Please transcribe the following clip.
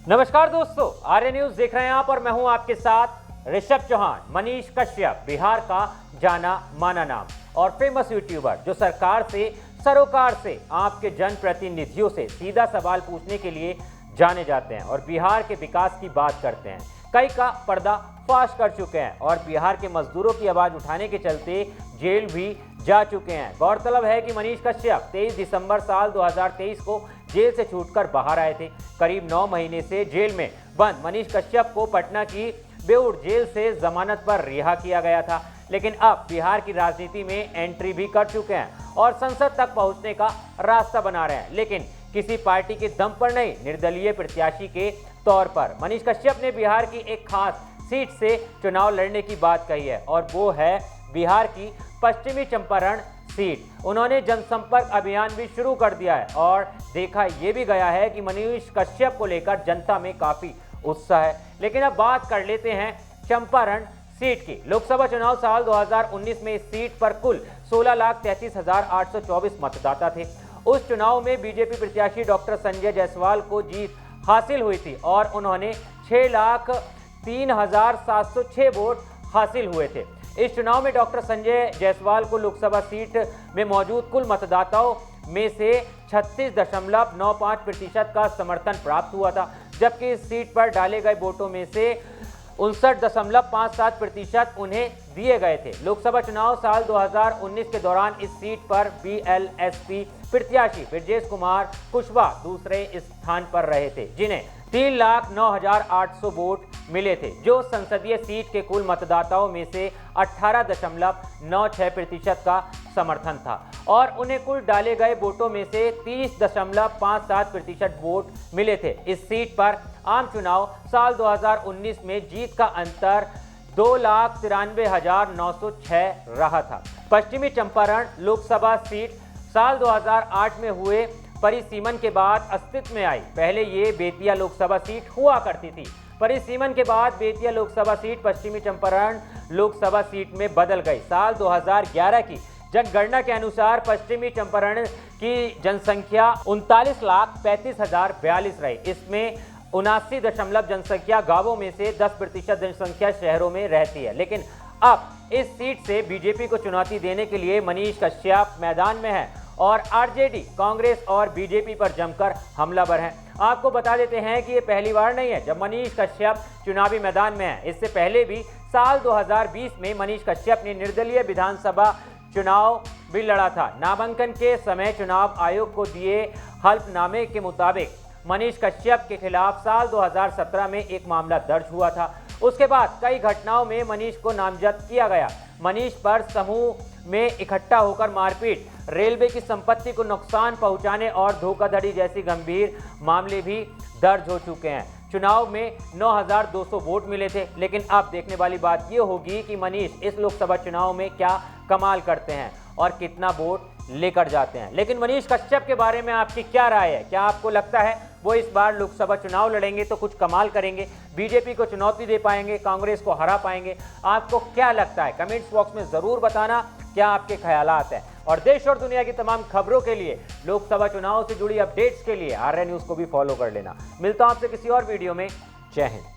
नमस्कार दोस्तों, आर्य न्यूज देख रहे हैं आप और मैं हूं आपके साथ ऋषभ चौहान। मनीष कश्यप बिहार का जाना माना नाम और फेमस यूट्यूबर जो सरकार से सरोकार से आपके जनप्रतिनिधियों से सीधा सवाल पूछने के लिए जाने जाते हैं और बिहार के विकास की बात करते हैं। कई का पर्दा फाश कर चुके हैं और बिहार के मजदूरों की आवाज उठाने के चलते जेल भी जा चुके हैं। गौरतलब है कि मनीष कश्यप 23 दिसंबर साल 2023 को जेल से छूटकर बाहर आए थे। करीब 9 महीने से जेल में बंद मनीष कश्यप को पटना की बेऊर जेल से जमानत पर रिहा किया गया था, लेकिन अब बिहार की राजनीति में एंट्री भी कर चुके हैं और संसद तक पहुंचने का रास्ता बना रहे हैं, लेकिन किसी पार्टी के दम पर नहीं, निर्दलीय प्रत्याशी के तौर पर। मनीष कश्यप ने बिहार की एक खास सीट से चुनाव लड़ने की बात कही है और वो है बिहार की पश्चिमी चंपारण सीट। उन्होंने जनसंपर्क अभियान भी शुरू कर दिया है और देखा यह भी गया है कि मनीष कश्यप को लेकर जनता में काफी उत्साह है। लेकिन अब बात कर लेते हैं चंपारण सीट की। लोकसभा चुनाव साल 2019 में इस सीट पर कुल 16,33,824 मतदाता थे। उस चुनाव में बीजेपी प्रत्याशी डॉक्टर संजय जायसवाल को जीत हासिल हुई थी और उन्होंने 6,03,706 वोट हासिल हुए थे। इस चुनाव में डॉक्टर संजय जायसवाल को लोकसभा सीट में मौजूद कुल मतदाताओं में से 36.95% का समर्थन प्राप्त हुआ था, जबकि इस सीट पर डाले गए वोटों में से 59.57% उन्हें दिए गए थे। लोकसभा चुनाव साल 2019 के दौरान इस सीट पर बीएलएसपी प्रत्याशी ब्रजेश कुमार कुशवाहा दूसरे स्थान पर रहे थे, जिन्हें 3,09,800 वोट मिले थे, जो संसदीय सीट के कुल मतदाताओं में से 18.96% का समर्थन था और उन्हें कुल डाले गए वोटों में से 30.57% वोट मिले थे। इस सीट पर आम चुनाव साल 2019 में जीत का अंतर 2,93,906 रहा था। पश्चिमी चंपारण लोकसभा सीट साल 2008 में हुए परिसीमन के बाद अस्तित्व में आई। पहले ये बेतिया लोकसभा सीट हुआ करती थी। परिसीमन के बाद बेतिया लोकसभा सीट पश्चिमी चंपारण लोकसभा सीट में बदल गई। साल 2011 की जनगणना के अनुसार पश्चिमी चंपारण की जनसंख्या 39,35,042 रही। इसमें 79 जनसंख्या गांवों में से 10% जनसंख्या शहरों में रहती है। लेकिन अब इस सीट से बीजेपी को चुनौती देने के लिए मनीष कश्यप मैदान में है और आरजेडी, कांग्रेस और बीजेपी पर जमकर हमलावर हैं। आपको बता देते हैं कि ये पहली बार नहीं है जब मनीष कश्यप चुनावी मैदान में है। इससे पहले भी साल 2020 में मनीष कश्यप ने निर्दलीय विधानसभा चुनाव भी लड़ा था। नामांकन के समय चुनाव आयोग को दिए हल्फनामे के मुताबिक मनीष कश्यप के खिलाफ साल 2017 में एक मामला दर्ज हुआ था। उसके बाद कई घटनाओं में मनीष को नामजद किया गया। मनीष पर समूह में इकट्ठा होकर मारपीट, रेलवे की संपत्ति को नुकसान पहुंचाने और धोखाधड़ी जैसी गंभीर मामले भी दर्ज हो चुके हैं। चुनाव में 9,200 वोट मिले थे, लेकिन अब देखने वाली बात यह होगी कि मनीष इस लोकसभा चुनाव में क्या कमाल करते हैं और कितना वोट लेकर जाते हैं। लेकिन मनीष कश्यप के बारे में आपकी क्या राय है? क्या आपको लगता है वो इस बार लोकसभा चुनाव लड़ेंगे तो कुछ कमाल करेंगे, बीजेपी को चुनौती दे पाएंगे, कांग्रेस को हरा पाएंगे? आपको क्या लगता है? कमेंट्स बॉक्स में जरूर बताना क्या आपके ख्यालात हैं। और देश और दुनिया की तमाम खबरों के लिए, लोकसभा चुनाव से जुड़ी अपडेट्स के लिए आर्य न्यूज को भी फॉलो कर लेना। मिलता हूं आपसे किसी और वीडियो में। जय हिंद।